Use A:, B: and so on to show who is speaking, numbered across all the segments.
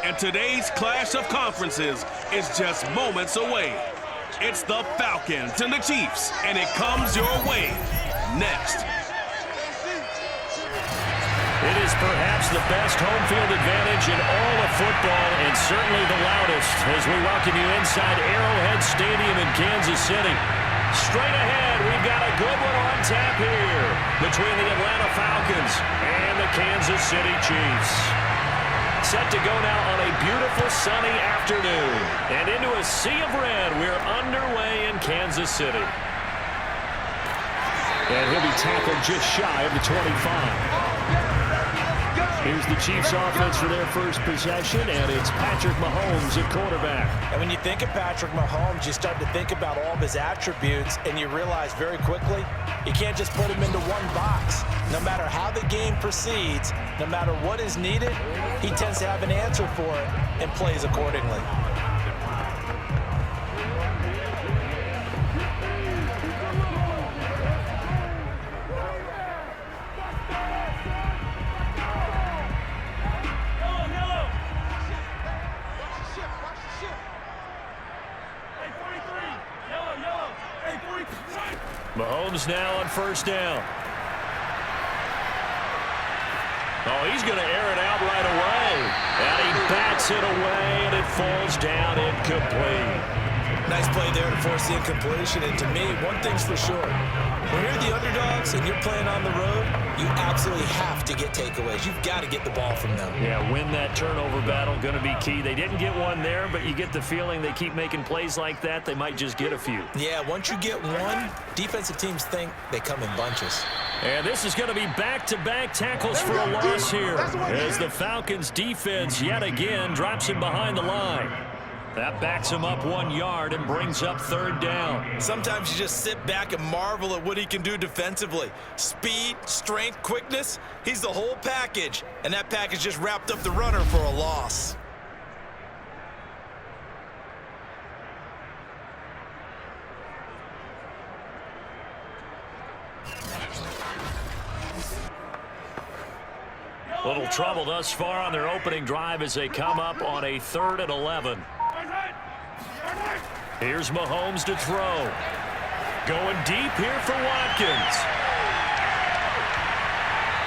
A: and today's clash of conferences is just moments away. It's the Falcons and the Chiefs, and it comes your way next.
B: It is perhaps the best home field advantage in all of football, and certainly the loudest, as we welcome you inside Arrowhead Stadium in Kansas City. Straight ahead, we've got a good one on tap here between the Atlanta Falcons and the Kansas City Chiefs. Set to go now on a beautiful sunny afternoon. And into a sea of red, we're underway in Kansas City. And he'll be tackled just shy of the 25. Here's the Chiefs offense for their first possession, and it's Patrick Mahomes at quarterback.
C: And when you think of Patrick Mahomes, you start to think about all of his attributes, and you realize very quickly you can't just put him into one box. No matter how the game proceeds, no matter what is needed, he tends to have an answer for it and plays accordingly.
B: Mahomes now on first down. Oh, he's going to air it out right away. And he bats it away, and it falls down incomplete.
C: Nice play there to force the incompletion. And to me, one thing's for sure. When you're the underdogs and you're playing on the road, you absolutely have to get takeaways. You've got to get the ball from them.
B: Yeah, win that turnover battle, going to be key. They didn't get one there, but you get the feeling they keep making plays like that, they might just get a few.
C: Yeah, once you get one, defensive teams think they come in bunches.
B: And this is going to be back-to-back tackles for a loss here as the Falcons defense yet again drops him behind the line. That backs him up 1 yard and brings up third down.
C: Sometimes you just sit back and marvel at what he can do defensively. Speed, strength, quickness, he's the whole package. And that package just wrapped up the runner for a loss.
B: Little trouble thus far on their opening drive as they come up on a 3rd and 11. Here's Mahomes to throw. Going deep here for Watkins.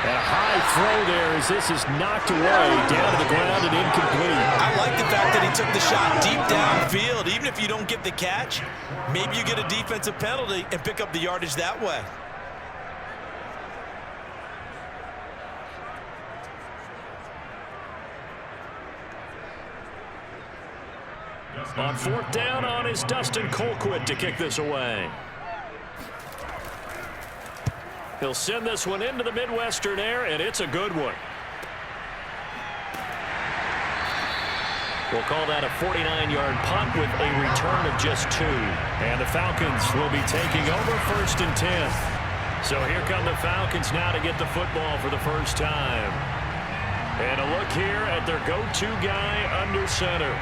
B: A high throw there as this is knocked away down to the ground and incomplete.
C: I like the fact that he took the shot deep downfield. Even if you don't get the catch, maybe you get a defensive penalty and pick up the yardage that way.
B: On 4th down on is Dustin Colquitt to kick this away. He'll send this one into the Midwestern air, and it's a good one. We'll call that a 49-yard punt with a return of just 2. And the Falcons will be taking over 1st and 10. So here come the Falcons now to get the football for the first time. And a look here at their go-to guy under center.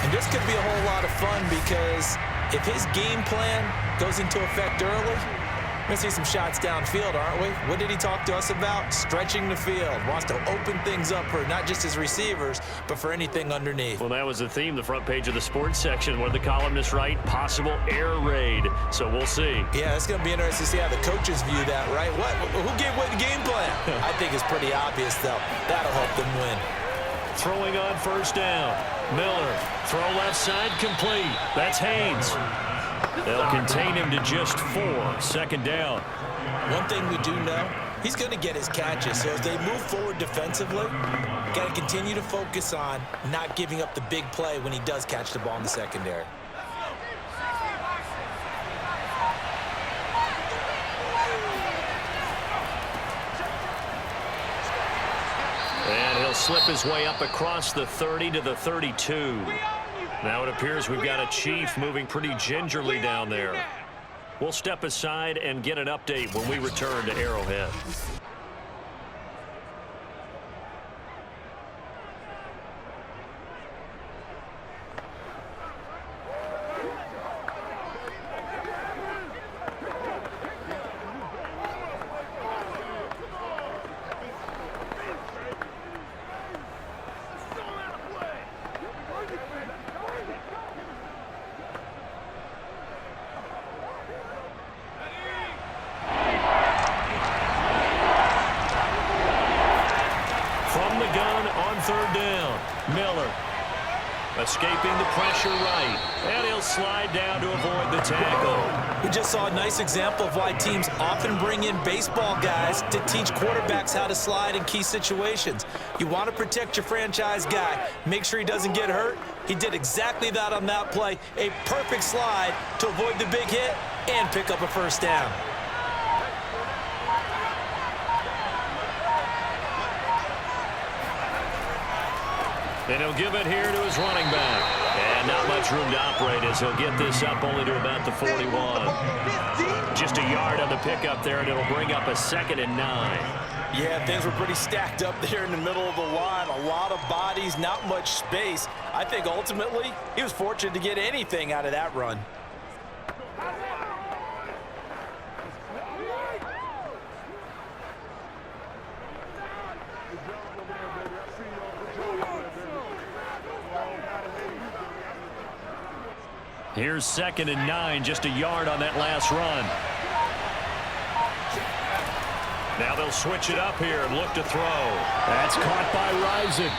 C: And this could be a whole lot of fun because if his game plan goes into effect early, we're going to see some shots downfield, aren't we? What did he talk to us about? Stretching the field. Wants to open things up for not just his receivers, but for anything underneath.
B: Well, that was the theme, the front page of the sports section. What did the columnists write? Possible air raid. So we'll see.
C: Yeah, it's going to be interesting to see how the coaches view that, right? Who gave what game plan? I think it's pretty obvious, though. That'll help them win.
B: Throwing on first down. Miller, throw left side complete. That's Haynes. They'll contain him to just 4. 2nd down.
C: One thing we do know, he's going to get his catches. So as they move forward defensively, got to continue to focus on not giving up the big play when he does catch the ball in the secondary.
B: And he'll slip his way up across the 30 to the 32. Now it appears we've got a Chief moving pretty gingerly down there. We'll step aside and get an update when we return to Arrowhead. Miller escaping the pressure right. And he'll slide down to avoid the tackle.
C: We just saw a nice example of why teams often bring in baseball guys to teach quarterbacks how to slide in key situations. You want to protect your franchise guy. Make sure he doesn't get hurt. He did exactly that on that play. A perfect slide to avoid the big hit and pick up a first down.
B: And he'll give it here to his running back. And not much room to operate as he'll get this up only to about the 41. Just a yard on the pickup there, and it'll bring up a 2nd and 9.
C: Yeah, things were pretty stacked up there in the middle of the line. A lot of bodies, not much space. I think ultimately he was fortunate to get anything out of that run.
B: Here's 2nd and 9, just a yard on that last run. Now they'll switch it up here and look to throw. That's caught by Rozier.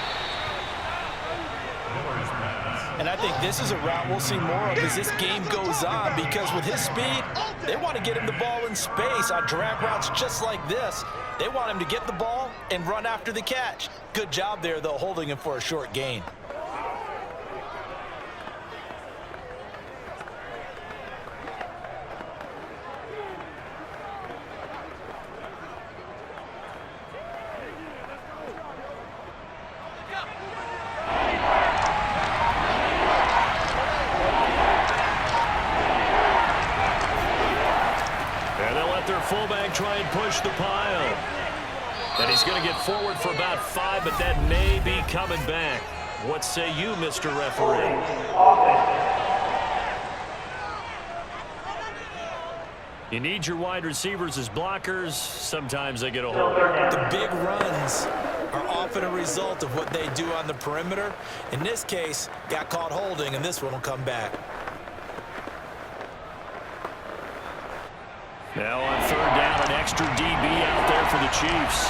C: And I think this is a route we'll see more of as this game goes on, because with his speed, they want to get him the ball in space on drag routes just like this. They want him to get the ball and run after the catch. Good job there, though, holding him for a short gain.
B: Fullback try and push the pile. And he's going to get forward for about 5, but that may be coming back. What say you, Mr. Referee? You need your wide receivers as blockers. Sometimes they get a hold.
C: The big runs are often a result of what they do on the perimeter. In this case, got caught holding, and this one will come back.
B: Now on 3rd down, an extra DB out there for the Chiefs.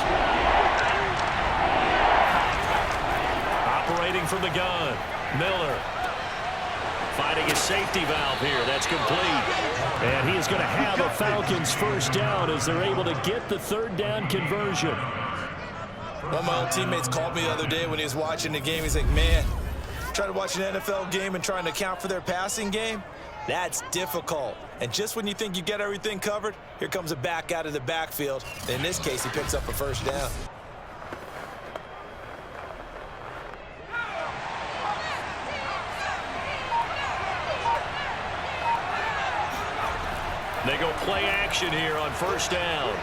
B: Operating from the gun, Miller. Finding his safety valve here. That's complete. And he is going to have a Falcons first down as they're able to get the 3rd down conversion.
C: One of my old teammates called me the other day when he was watching the game. He's like, man, trying to watch an NFL game and trying to account for their passing game? That's difficult. And just when you think you get everything covered, here comes a back out of the backfield. In this case, he picks up a first down.
B: They go play action here on 1st down.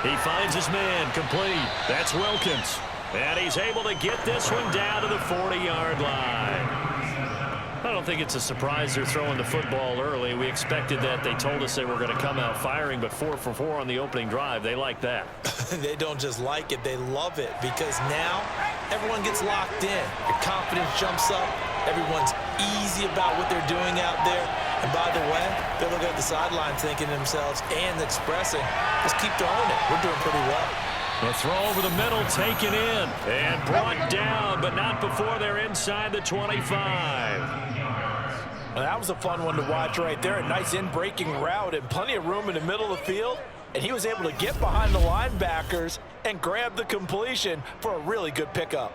B: He finds his man complete. That's Watkins. And he's able to get this one down to the 40-yard line. I don't think it's a surprise they're throwing the football early. We expected that. They told us they were going to come out firing, but 4 for 4 on the opening drive. They like that.
C: They don't just like it, they love it, because now everyone gets locked in. Your confidence jumps up. Everyone's easy about what they're doing out there. And by the way, they're looking at the sideline thinking to themselves and expressing, let's keep throwing it. We're doing pretty well.
B: The throw over the middle taken in and brought down, but not before they're inside the 25.
C: Well, that was a fun one to watch right there. A nice in-breaking route and plenty of room in the middle of the field. And he was able to get behind the linebackers and grab the completion for a really good pickup.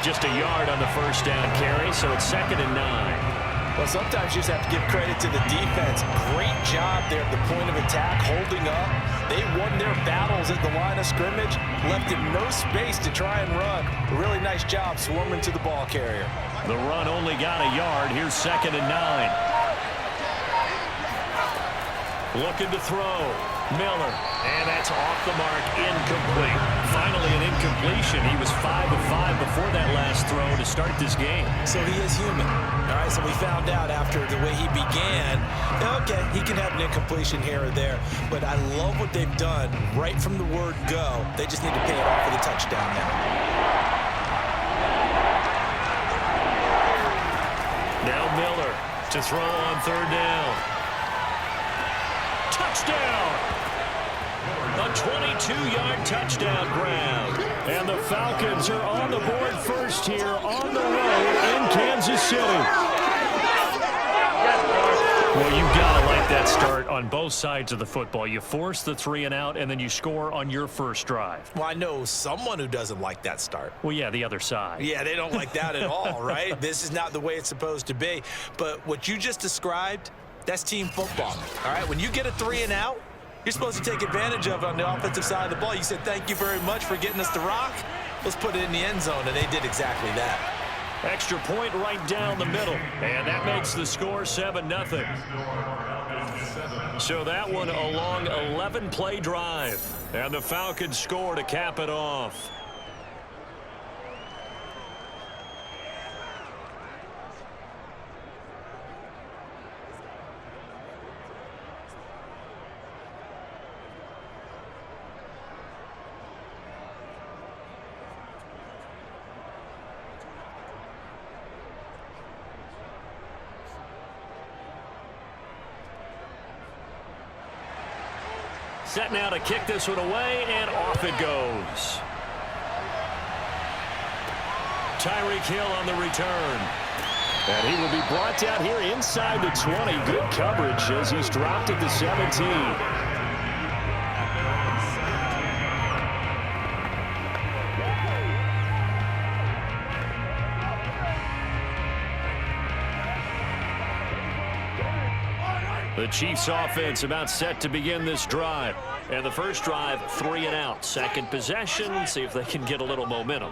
B: Just a yard on the 1st down carry, so it's 2nd and 9.
C: Well, sometimes you just have to give credit to the defense. Great job there at the point of attack, holding up. They won their battles at the line of scrimmage, left him no space to try and run. A really nice job swarming to the ball carrier.
B: The run only got a yard. Here's 2nd and 9. Looking to throw. Miller, and that's off the mark, incomplete. Finally an incompletion. He was 5 of 5 before that last throw to start this game.
C: So he is human. All right, so we found out after the way he began, okay, he can have an incompletion here or there, but I love what they've done right from the word go. They just need to pay it off with a touchdown now.
B: Now Miller to throw on 3rd down. Touchdown! A 22-yard touchdown grab. And the Falcons are on the board first here on the road in Kansas City. Well, you've got to like that start on both sides of the football. You force the 3 and out, and then you score on your first drive.
C: Well, I know someone who doesn't like that start.
B: Well, yeah, the other side.
C: Yeah, they don't like that at all, right? This is not the way it's supposed to be. But what you just described, that's team football. All right, when you get a 3 and out, you're supposed to take advantage of it on the offensive side of the ball. You said, thank you very much for getting us the rock. Let's put it in the end zone, and they did exactly that.
B: Extra point right down the middle, and that makes the score 7-0. So that one a long 11-play drive, and the Falcons score to cap it off. Set now to kick this one away, and off it goes. Tyreek Hill on the return. And he will be brought down here inside the 20. Good coverage as he's dropped at the 17. The Chiefs offense about set to begin this drive. And the first drive, 3 and out. Second possession, see if they can get a little momentum.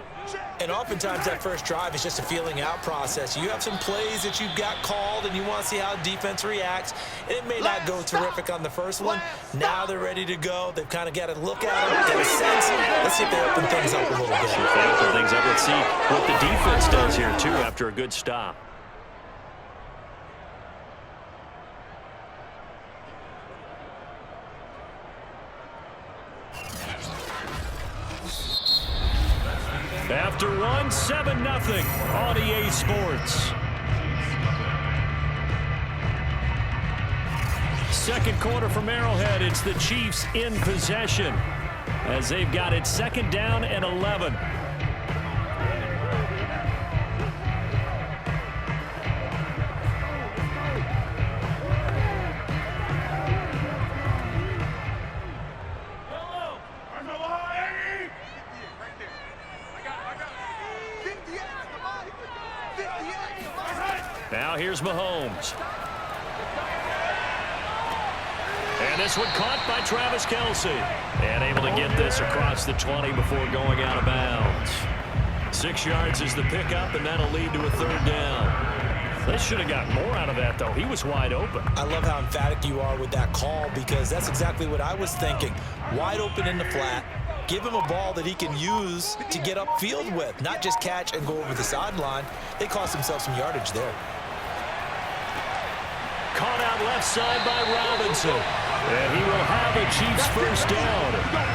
C: And oftentimes that first drive is just a feeling out process. You have some plays that you've got called and you want to see how defense reacts. It may not go terrific on the first one. Now they're ready to go. They've kind of got to look at them, get a sense. Let's see if they open things up a little bit.
B: See if they open things up. Let's see what the defense does here, too, after a good stop. After one, 7-0 on EA Sports. Second quarter from Arrowhead. It's the Chiefs in possession as they've got it 2nd down and 11. Now here's Mahomes. And this one caught by Travis Kelce. And able to get this across the 20 before going out of bounds. 6 yards is the pickup, and that'll lead to a 3rd down. They should have got more out of that, though. He was wide open.
C: I love how emphatic you are with that call because that's exactly what I was thinking. Wide open in the flat. Give him a ball that he can use to get upfield with, not just catch and go over the sideline. They cost themselves some yardage there.
B: Caught out left side by Robinson. And he will have a Chiefs first down.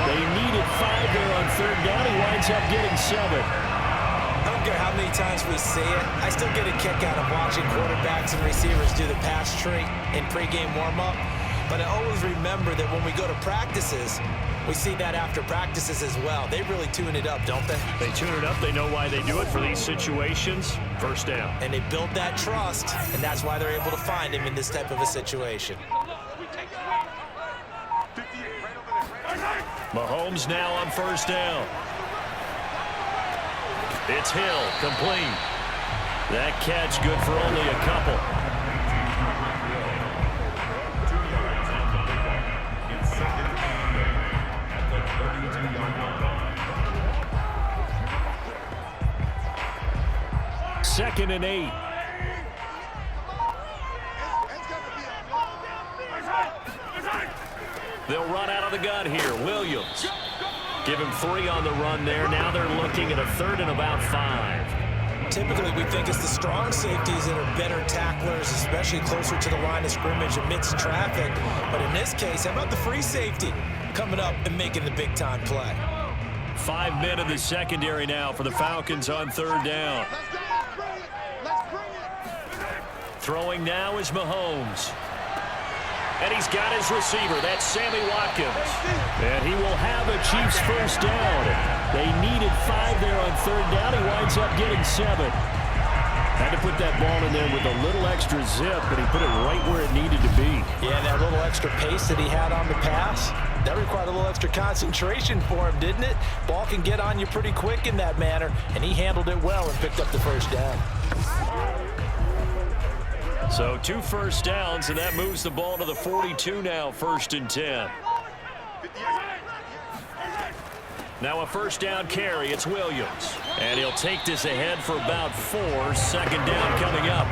B: They needed 5 there on 3rd down. He winds up getting 7.
C: I don't care how many times we see it. I still get a kick out of watching quarterbacks and receivers do the pass tree in pregame warm-up. But I always remember that when we go to practices, we see that after practices as well. They really tune it up, don't they?
B: They tune it up. They know why they do it for these situations. First down.
C: And they build that trust, and that's why they're able to find him in this type of a situation.
B: Mahomes now on 1st down. It's Hill, complete. That catch good for only a couple. Second and 8. They'll run out of the gun here. Williams. Give him 3 on the run there. Now they're looking at a 3rd and about 5.
C: Typically, we think it's the strong safeties that are better tacklers, especially closer to the line of scrimmage amidst traffic. But in this case, how about the free safety coming up and making the big-time play?
B: 5 men in the secondary now for the Falcons on 3rd down. Throwing now is Mahomes. And he's got his receiver. That's Sammy Watkins. And he will have a Chiefs first down. They needed 5 there on 3rd down. He winds up getting 7. Had to put that ball in there with a little extra zip, but he put it right where it needed to be.
C: Yeah, that little extra pace that he had on the pass, that required a little extra concentration for him, didn't it? Ball can get on you pretty quick in that manner, and he handled it well and picked up the first down.
B: So 2 first downs, and that moves the ball to the 42 now, 1st and 10. Now a first down carry. It's Williams. And he'll take this ahead for about 4. 2nd down coming up.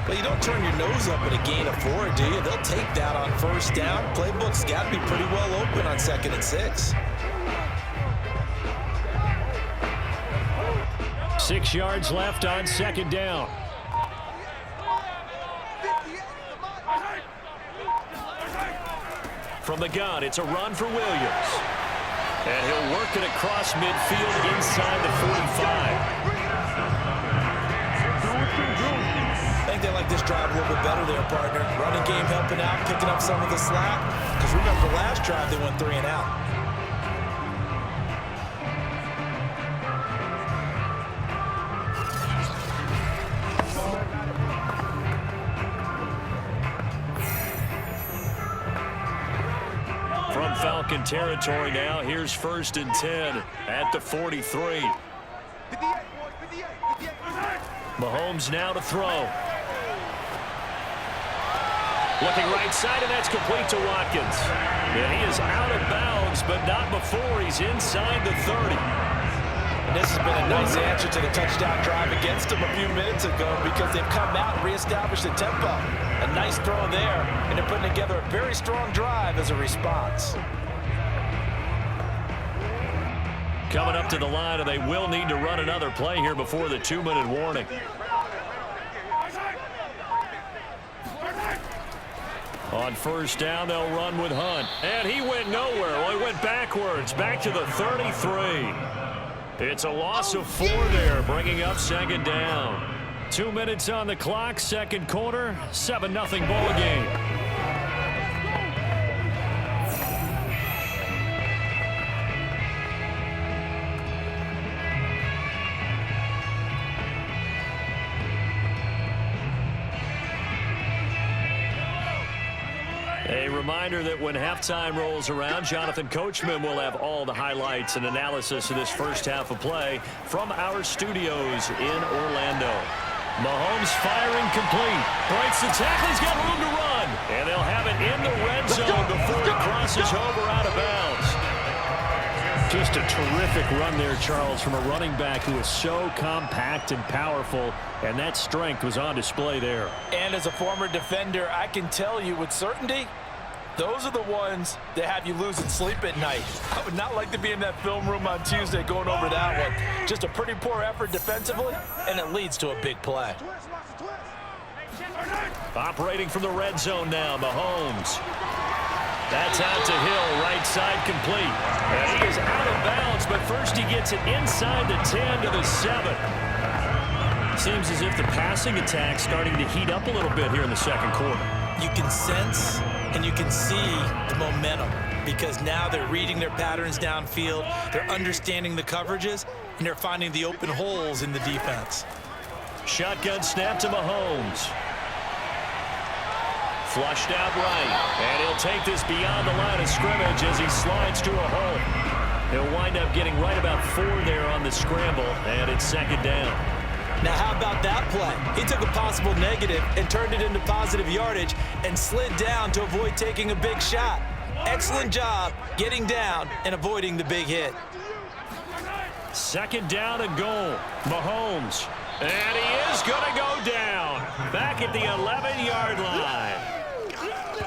C: Well, you don't turn your nose up at a gain of 4, do you? They'll take that on first down. Playbook's got to be pretty well open on 2nd and 6.
B: 6 yards left on 2nd down. From the gun, it's a run for Williams. And he'll work it across midfield inside the 45.
C: I think they like this drive a little bit better there, partner. Running game helping out, picking up some of the slack. Because remember, the last drive they went 3 and out.
B: From Falcon territory now, here's 1st and 10 at the 43. Mahomes now to throw. Looking right side, and that's complete to Watkins. And he is out of bounds, but not before he's inside the 30.
C: And this has been a nice answer to the touchdown drive against them a few minutes ago because they've come out and reestablished the tempo. A nice throw there, and they're putting together a very strong drive as a response.
B: Coming up to the line, and they will need to run another play here before the 2-minute warning. On first down, they'll run with Hunt. And he went nowhere. Well, he went backwards, back to the 33. It's a loss of 4 there, bringing up 2nd down. 2 minutes on the clock, 2nd quarter, 7-0 ball game. A reminder that when halftime rolls around, Jonathan Coachman will have all the highlights and analysis of this first half of play from our studios in Orlando. Mahomes firing complete. Breaks the tackle. He's got room to run. And they'll have it in the red zone before he crosses over out of bounds. Just a terrific run there, Charles, from a running back who is so compact and powerful, and that strength was on display there.
C: And as a former defender, I can tell you with certainty, those are the ones that have you losing sleep at night. I would not like to be in that film room on Tuesday going over that one. Just a pretty poor effort defensively, and it leads to a big play.
B: Operating from the red zone now, Mahomes. That's out to Hill, right side complete. And he is out of bounds, but first he gets it inside the 10 to the 7. Seems as if the passing attack's starting to heat up a little bit here in the 2nd quarter.
C: You can sense and you can see the momentum because now they're reading their patterns downfield, they're understanding the coverages, and they're finding the open holes in the defense.
B: Shotgun snap to Mahomes. Flushed out right, and he'll take this beyond the line of scrimmage as he slides to a hole. He'll wind up getting right about 4 there on the scramble, and it's 2nd down.
C: Now, how about that play? He took a possible negative and turned it into positive yardage and slid down to avoid taking a big shot. Excellent job getting down and avoiding the big hit.
B: 2nd down and goal. Mahomes. And he is going to go down. Back at the 11-yard line.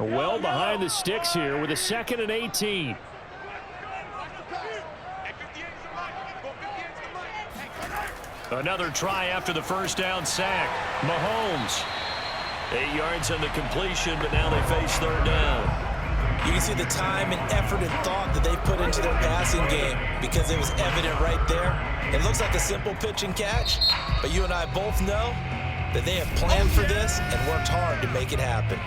B: Well behind the sticks here with a 2nd and 18. Another try after the first down sack. Mahomes. 8 yards on the completion, but now they face 3rd down.
C: You can see the time and effort and thought that they put into their passing game because it was evident right there. It looks like a simple pitch and catch, but you and I both know that they have planned for this and worked hard to make it happen.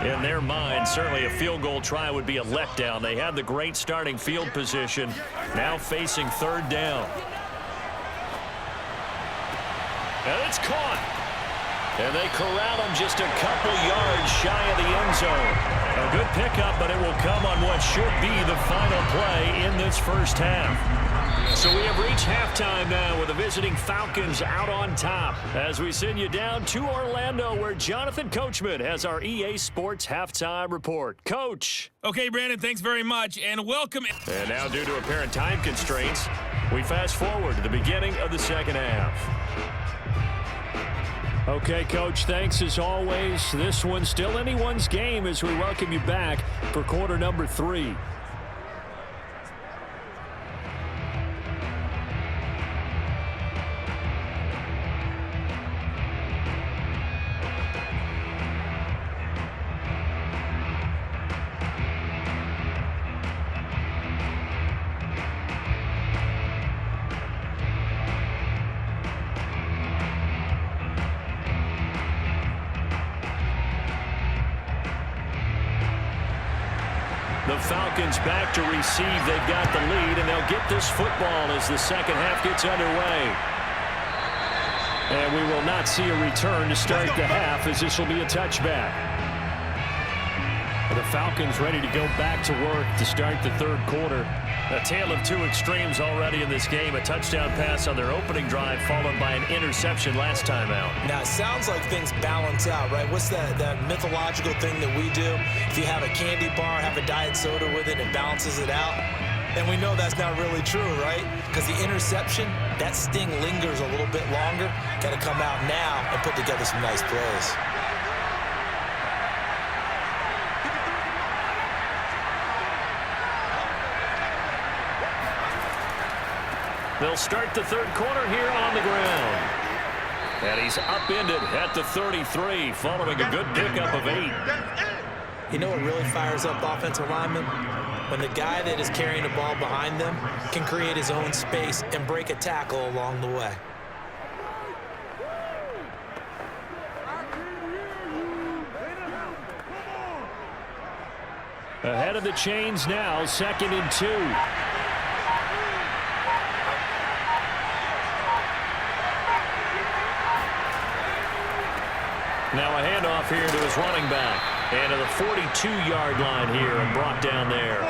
B: In their mind, certainly a field goal try would be a letdown. They had the great starting field position, now facing 3rd down. And it's caught. And they corral him just a couple yards shy of the end zone. A good pickup, but it will come on what should be the final play in this first half. So we have reached halftime now with the visiting Falcons out on top as we send you down to Orlando where Jonathan Coachman has our EA Sports halftime report. Coach.
D: Okay, Brandon, thanks very much, and welcome.
B: And now due to apparent time constraints, we fast forward to the beginning of the second half. Okay, Coach, thanks as always. This one's still anyone's game as we welcome you back for quarter number 3. The Falcons back to receive. They've got the lead, and they'll get this football as the second half gets underway. And we will not see a return to start the half as this will be a touchback. The Falcons ready to go back to work to start the 3rd quarter. A tale of 2 extremes already in this game. A touchdown pass on their opening drive followed by an interception last time out.
C: Now, it sounds like things balance out, right? What's that mythological thing that we do? If you have a candy bar, have a diet soda with it, it balances it out. And we know that's not really true, right? Because the interception, that sting lingers a little bit longer. Got to come out now and put together some nice plays.
B: They'll start the 3rd quarter here on the ground. And he's upended at the 33 following a good pickup of 8.
C: You know what really fires up offensive linemen? When the guy that is carrying the ball behind them can create his own space and break a tackle along the way.
B: Ahead of the chains now, 2nd and 2. Now a handoff here to his running back. And to the 42-yard line here and brought down there.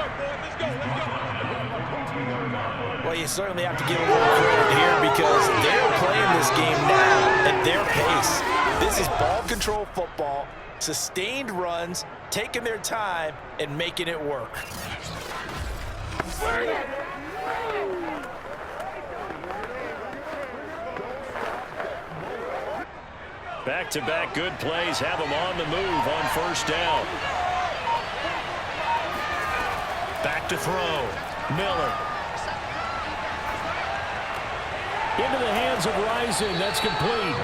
C: Well, you certainly have to give them a little credit here because they're playing this game now at their pace. This is ball control football, sustained runs, taking their time, and making it work.
B: Back-to-back good plays have them on the move on 1st down. Back to throw. Miller. Into the hands of Rising. That's complete.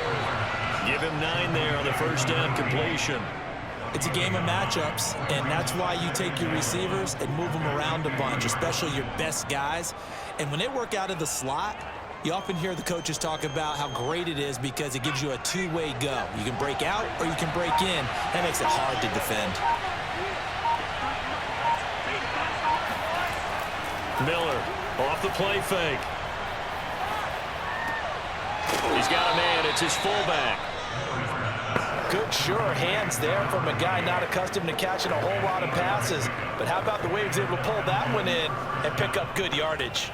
B: Give him 9 there on the 1st down completion.
C: It's a game of matchups, and that's why you take your receivers and move them around a bunch, especially your best guys. And when they work out of the slot, you often hear the coaches talk about how great it is because it gives you a 2-way go. You can break out or you can break in. That makes it hard to defend.
B: Miller off the play fake. He's got a man. It's his fullback.
C: Good, sure hands there from a guy not accustomed to catching a whole lot of passes. But how about the way he was able to pull that one in and pick up good yardage?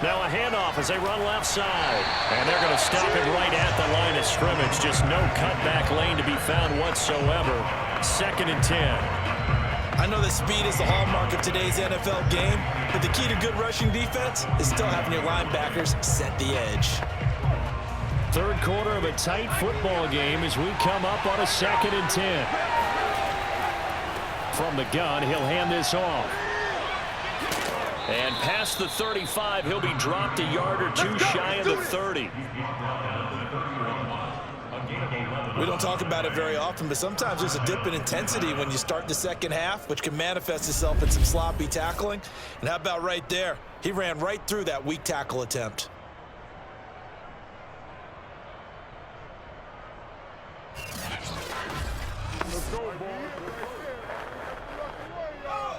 B: Now a handoff as they run left side. And they're going to stop it right at the line of scrimmage. Just no cutback lane to be found whatsoever. 2nd and 10.
C: I know that speed is the hallmark of today's NFL game, but the key to good rushing defense is still having your linebackers set the edge.
B: 3rd quarter of a tight football game as we come up on a 2nd and 10. From the gun, he'll hand this off. And past the 35, he'll be dropped a yard or two shy of the 30.
C: We don't talk about it very often, but sometimes there's a dip in intensity when you start the second half, which can manifest itself in some sloppy tackling. And how about right there? He ran right through that weak tackle attempt.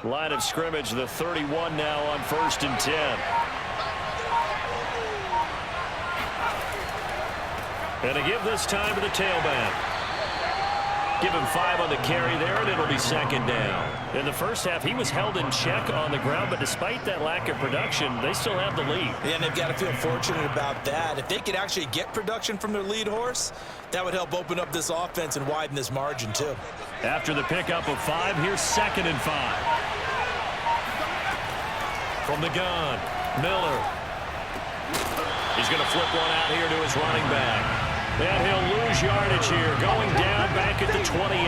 B: Line of scrimmage, the 31 now on 1st and 10. And to give this time to the tailback. Give him 5 on the carry there, and it'll be 2nd down. In the first half, he was held in check on the ground, but despite that lack of production, they still have the lead.
C: Yeah, and they've got to feel fortunate about that. If they could actually get production from their lead horse, that would help open up this offense and widen this margin, too.
B: After the pickup of 5, here's 2nd and 5. From the gun, Miller. He's going to flip one out here to his running back. And he'll lose yardage here, going down back at the 28.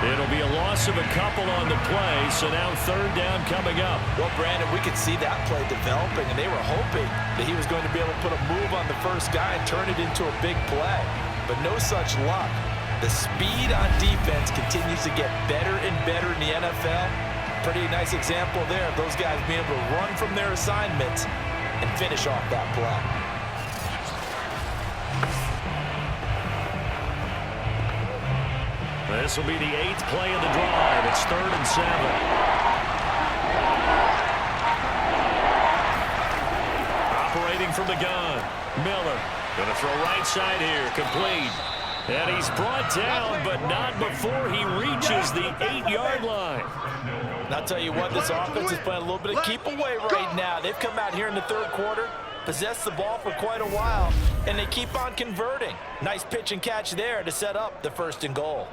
B: It'll be a loss of a couple on the play, so now 3rd down coming up.
C: Well, Brandon, we could see that play developing, and they were hoping that he was going to be able to put a move on the first guy and turn it into a big play. But no such luck. The speed on defense continues to get better and better in the NFL. Pretty nice example there of those guys being able to run from their assignments and finish off that play.
B: This will be the 8th play of the drive. It's 3rd and 7. Operating from the gun, Miller. Going to throw right side here, complete. And he's brought down, but not before he reaches the 8-yard line.
C: And I'll tell you what, this offense is playing a little bit of keep away right now. They've come out here in the 3rd quarter, possessed the ball for quite a while, and they keep on converting. Nice pitch and catch there to set up the 1st and goal.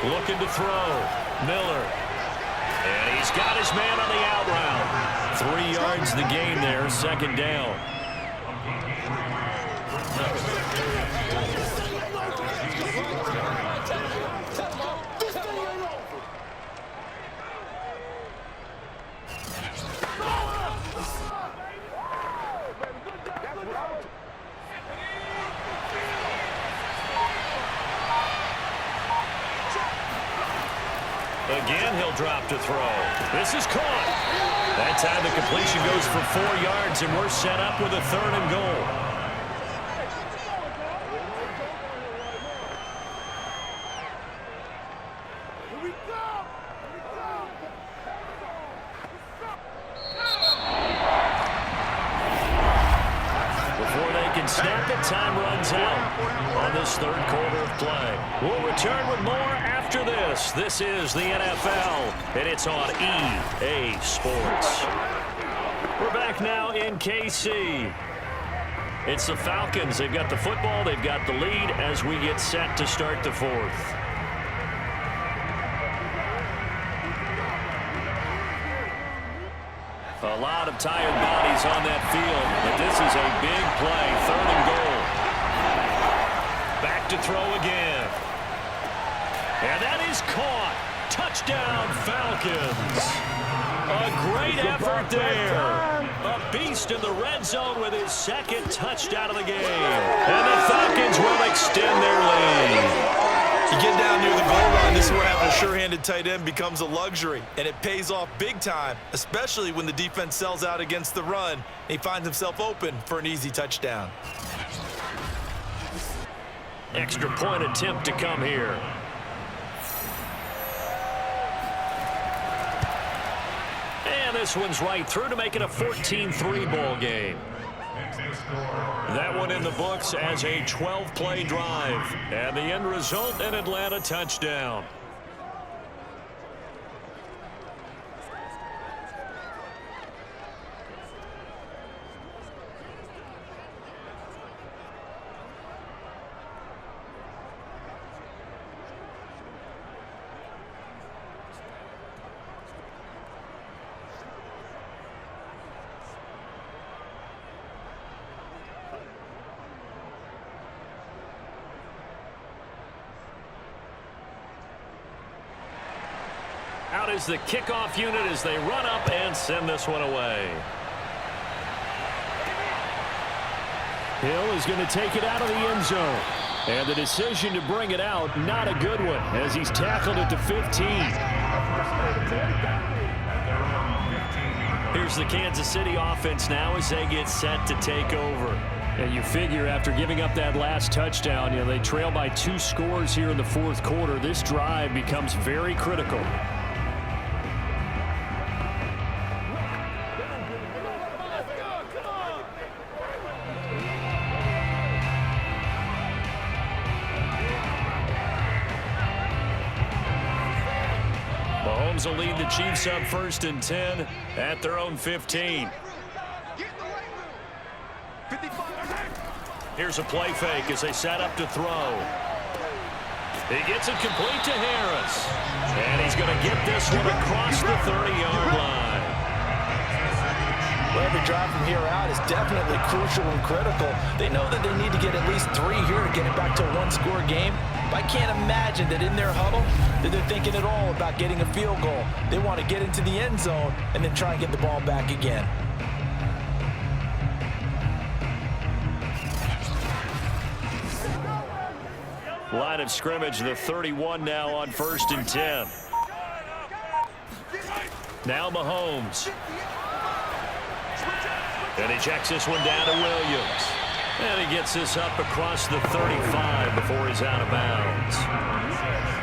B: Looking to throw. Miller. And he's got his man on the out route. 3 yards the gain there, 2nd down. Again, he'll drop to throw. This is caught. That time the completion goes for 4 yards, and we're set up with a 3rd and goal. Before they can snap it, time runs out on this 3rd quarter of play. We'll return with more after this. This is the NFL, and it's on EA Sports. We're back now in KC. It's the Falcons. They've got the football. They've got the lead as we get set to start the 4th. A lot of tired bodies on that field, but this is a big play. 3rd and goal. Back to throw again. And that is caught. Touchdown, Falcons. A great effort there. A beast in the red zone with his 2nd touchdown of the game. And the Falcons will extend their lead.
C: You get down near the goal line, this is where having a sure-handed tight end becomes a luxury, and it pays off big time, especially when the defense sells out against the run, and he finds himself open for an easy touchdown.
B: Extra point attempt to come here. this one's right through to make it a 14-3 ball game. That one in the books as a 12-play drive. And the end result, an Atlanta touchdown. Out is the kickoff unit as they run up and send this one away. Hill is going to take it out of the end zone. And the decision to bring it out, not a good one, as he's tackled it to 15. Here's the Kansas City offense now as they get set to take over. And you figure after giving up that last touchdown, they trail by 2 scores here in the fourth quarter. This drive becomes very critical. Mahomes will lead the Chiefs up 1st and 10 at their own 15. Here's a play fake as they set up to throw. He gets it complete to Harris. And he's going to get this one across the 30-yard line.
C: Well, every drive from here out is definitely crucial and critical. They know that they need to get at least 3 here to get it back to a 1-score game. But I can't imagine that in their huddle that they're thinking at all about getting a field goal. They want to get into the end zone and then try and get the ball back again.
B: Line of scrimmage, the 31 now on 1st and 10. Now Mahomes. And he checks this one down to Williams. And he gets this up across the 35 before he's out of bounds.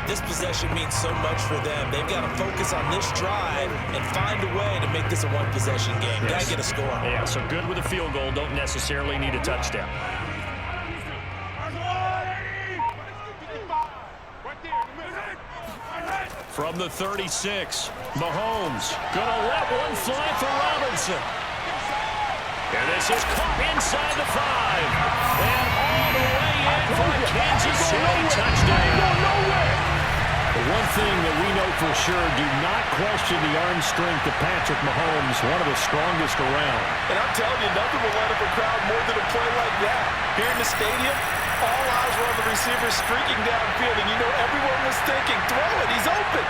C: This possession means so much for them. They've got to focus on this drive and find a way to make this a one-possession game. Yes. Got to get a score.
B: Yeah, so good with a field goal. Don't necessarily need a touchdown. From the 36, Mahomes going to let one fly for Robinson. And this is caught inside the 5. And all the way in for a Kansas City touchdown. The one thing that we know for sure, do not question the arm strength of Patrick Mahomes, one of the strongest around.
C: And I'm telling you, nothing will light up a crowd more than a play like that. Here in the stadium, all eyes were on the receiver streaking downfield, and you know everyone was thinking, throw it, he's open.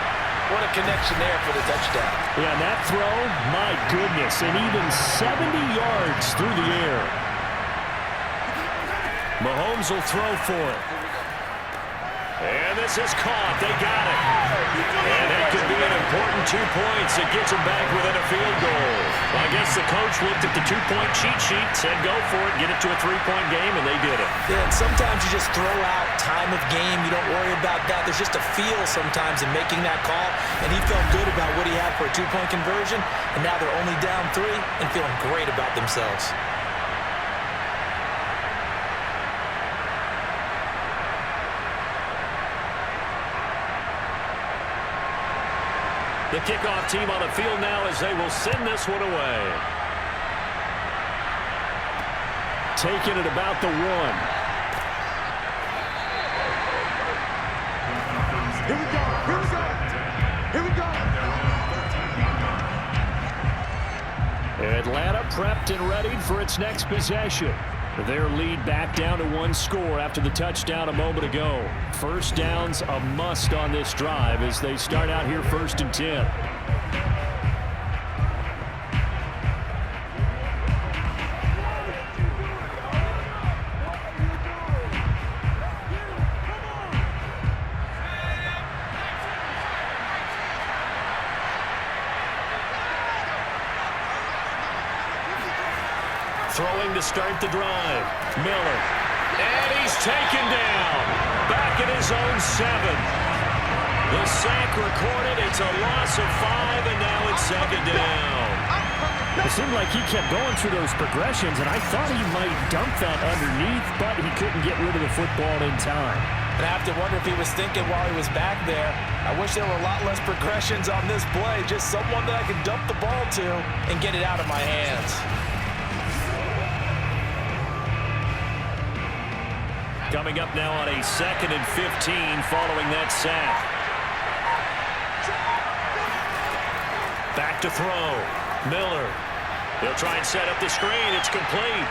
C: What a connection there for the touchdown.
B: Yeah, and that throw, my goodness, and even 70 yards through the air. Mahomes will throw for it. And this is caught. They got it. And it could be an important 2 points. It gets them back within a field goal. I guess the coach looked at the 2-point cheat sheet, said go for it, get it to a 3-point game, and they did it.
C: Yeah, and sometimes you just throw out time of game. You don't worry about that. There's just a feel sometimes in making that call, and he felt good about what he had for a 2-point conversion, and now they're only down 3 and feeling great about themselves.
B: The kickoff team on the field now as they will send this one away. Taking it about the 1.
E: Here we go. Here we go. Here we go.
B: Atlanta prepped and ready for its next possession. Their lead back down to 1 score after the touchdown a moment ago. First down's a must on this drive as they start out here 1st and 10. Throwing to start the drive. Miller. And he's taken down. Back at his own 7. The sack recorded. It's a loss of 5, and now it's 2nd down. It seemed like he kept going through those progressions, and I thought he might dump that underneath, but he couldn't get rid of the football in time.
C: And I have to wonder if he was thinking while he was back there, I wish there were a lot less progressions on this play, just someone that I can dump the ball to and get it out of my hands.
B: Coming up now on a 2nd and 15 following that sack. Back to throw. Miller. He'll try and set up the screen. It's complete.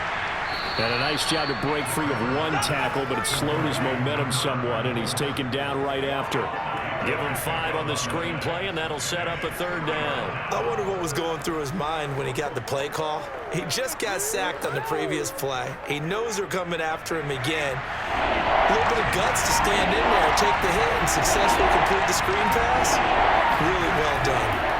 B: And a nice job to break free of one tackle, but it slowed his momentum somewhat, and he's taken down right after. Give him 5 on the screenplay, and that'll set up a 3rd down.
C: I wonder what was going through his mind when he got the play call. He just got sacked on the previous play. He knows they're coming after him again. A little bit of guts to stand in there, take the hit, and successfully complete the screen pass. Really well done.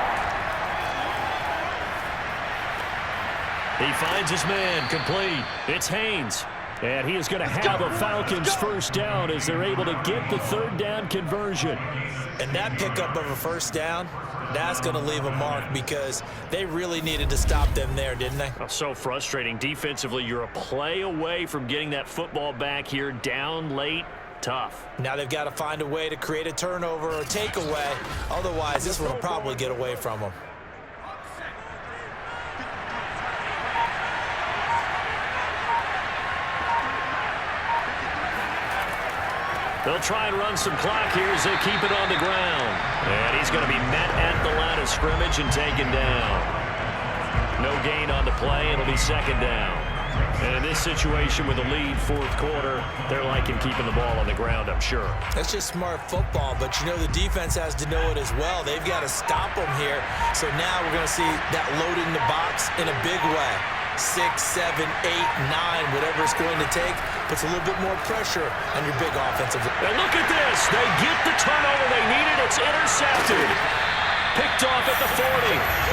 B: He finds his man, complete. It's Haynes. And he is going to have a Falcons 1st down as they're able to get the 3rd down conversion.
C: And that pickup of a 1st down, that's going to leave a mark because they really needed to stop them there, didn't they?
B: Oh, so frustrating. Defensively, you're a play away from getting that football back here, down late. Tough.
C: Now they've got to find a way to create a turnover or takeaway. Otherwise, this one will probably get away from them.
B: They'll try and run some clock here as they keep it on the ground. And he's going to be met at the line of scrimmage and taken down. No gain on the play. It'll be 2nd down. And in this situation with a lead 4th quarter, they're liking keeping the ball on the ground, I'm sure.
C: That's just smart football, but you know the defense has to know it as well. They've got to stop them here. So now we're going to see that load in the box in a big way. 6, 7, 8, 9, whatever it's going to take, puts a little bit more pressure on your big offensive.
B: And look at this. They get the turnover they needed. It's intercepted. Picked off at the 40.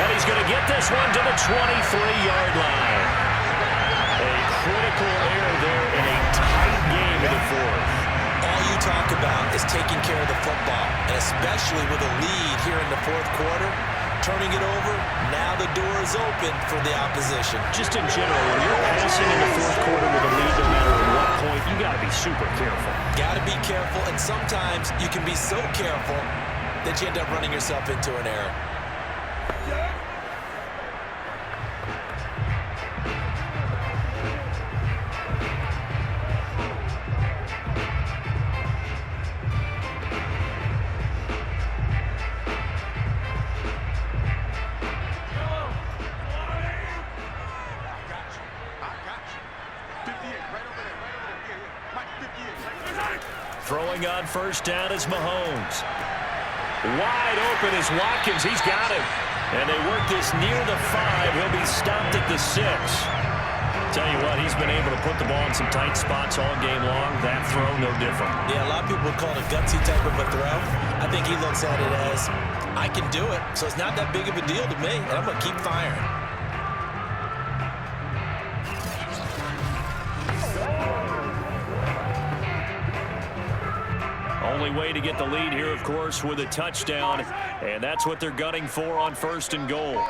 B: And he's going to get this one to the 23-yard line. A critical error there in a tight game in the 4th.
C: All you talk about is taking care of the football, and especially with a lead here in the 4th quarter, turning it over, now the door is open for the opposition.
B: Just in general, when you're passing in the 4th quarter with a lead, no matter at what point, you got to be super careful.
C: Got to be careful, and sometimes you can be so careful that you end up running yourself into an error.
B: Throwing on 1st down is Mahomes. Wide open is Watkins. He's got it. And they work this near the 5. He'll be stopped at the 6. Tell you what, he's been able to put the ball in some tight spots all game long. That throw, no different.
C: Yeah, a lot of people would call it a gutsy type of a throw. I think he looks at it as, I can do it, so it's not that big of a deal to me, and I'm going to keep firing.
B: Only way to get the lead here, of course, with a touchdown, and that's what they're gunning for on 1st and goal.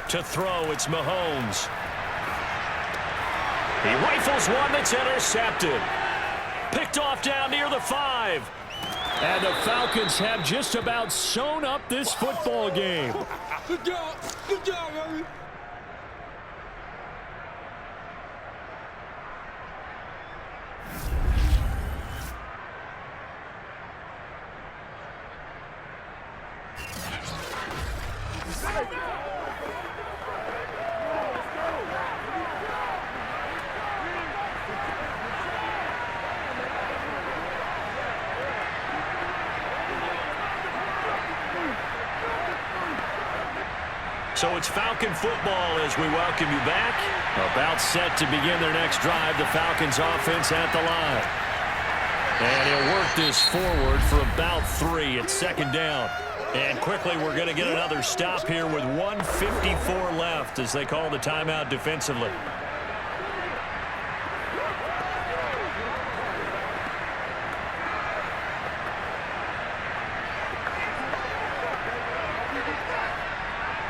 B: To throw, it's Mahomes. He rifles one that's intercepted. Picked off down near the 5. And the Falcons have just about sewn up this football game.
E: Good job, baby.
B: So it's Falcon football as we welcome you back. About set to begin their next drive. The Falcons offense at the line. And he'll work this forward for about 3. It's 2nd down. And quickly we're going to get another stop here with 1:54 left as they call the timeout defensively.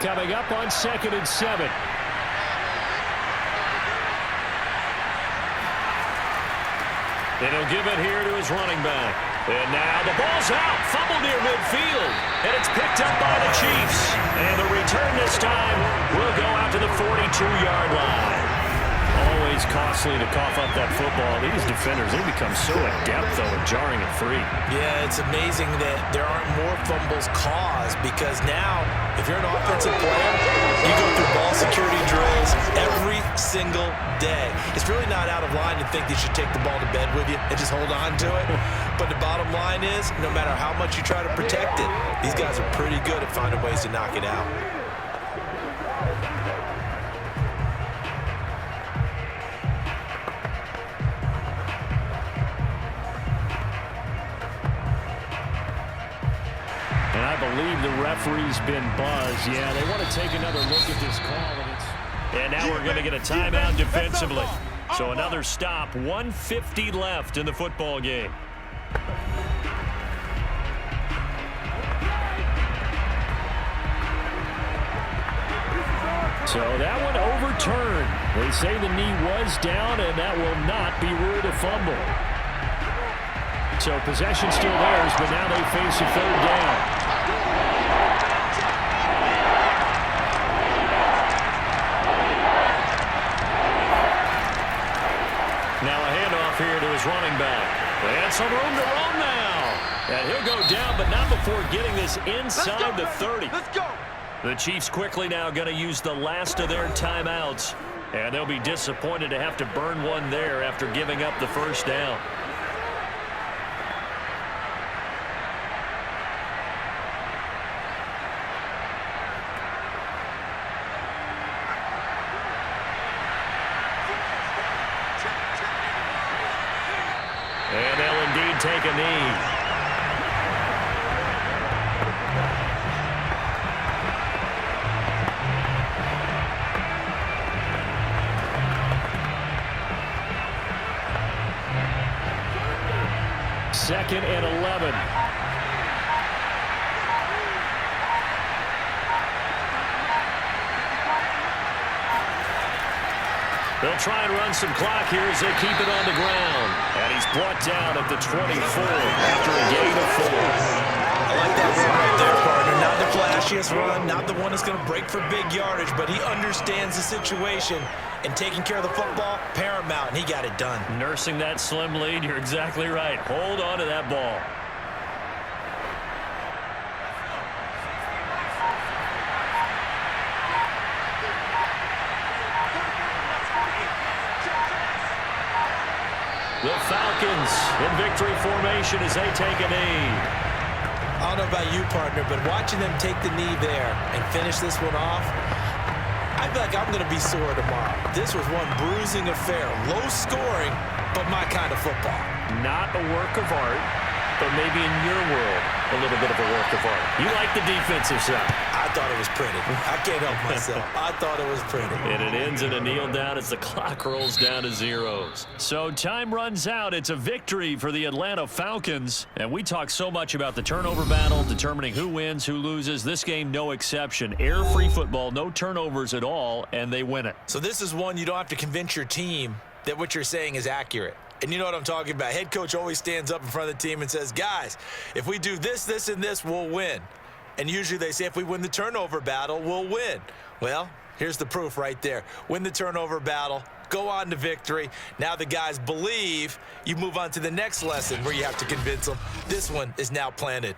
B: coming up on 2nd and 7. And he'll give it here to his running back. And now the ball's out. Fumble near midfield. And it's picked up by the Chiefs. And the return this time will go out to the 42-yard line. Always costly to cough up that football. These defenders, they become so adept, though, at jarring it free.
C: Yeah, it's amazing that there aren't more fumbles caused because now, if you're an offensive player, you go through ball security drills every single day. It's really not out of line to think you should take the ball to bed with you and just hold on to it. But the bottom line is, no matter how much you try to protect it, these guys are pretty good at finding ways to knock it out.
B: And I believe the referee's been buzzed. Yeah, they want to take another look at this call. And now we're going to get a timeout defensively. So another stop, 1:50 left in the football game. So that one overturned. They say the knee was down, and that will not be ruled a fumble. So possession still theirs, but now they face a 3rd down. Now a handoff here to his running back. And some room to roam now. And he'll go down, but not before getting this inside the 30.
E: Let's go.
B: The Chiefs quickly now going to use the last of their timeouts. And they'll be disappointed to have to burn one there after giving up the 1st down. And they'll indeed take a knee. Second and 11. They'll try and run some clock here as they keep it on the ground. And he's brought down at the 24 after a gain of 4.
C: I like that run right there, partner. Not the flashiest run, not the one that's going to break for big yardage, but he understands the situation, and taking care of the football, paramount, and he got it done.
B: Nursing that slim lead, you're exactly right. Hold on to that ball. The Falcons in victory formation as they take a knee.
C: I don't know about you, partner, but watching them take the knee there and finish this one off, I feel like I'm going to be sore tomorrow. This was one bruising affair. Low scoring, but my kind of football.
B: Not a work of art, but maybe in your world, a little bit of a work of art. You like the defensive side.
C: I thought it was pretty. I can't help myself. I thought it was pretty.
B: And it ends in a kneel down as the clock rolls down to zeros. So time runs out. It's a victory for the Atlanta Falcons. And we talk so much about the turnover battle, determining who wins, who loses. This game, no exception. Air-free football, no turnovers at all, and they win it.
C: So this is one you don't have to convince your team that what you're saying is accurate. And you know what I'm talking about. Head coach always stands up in front of the team and says, guys, if we do this, this, and this, we'll win. And usually they say if we win the turnover battle, we'll win. Well, here's the proof right there. Win the turnover battle, go on to victory. Now the guys believe. You move on to the next lesson where you have to convince them. This one is now planted.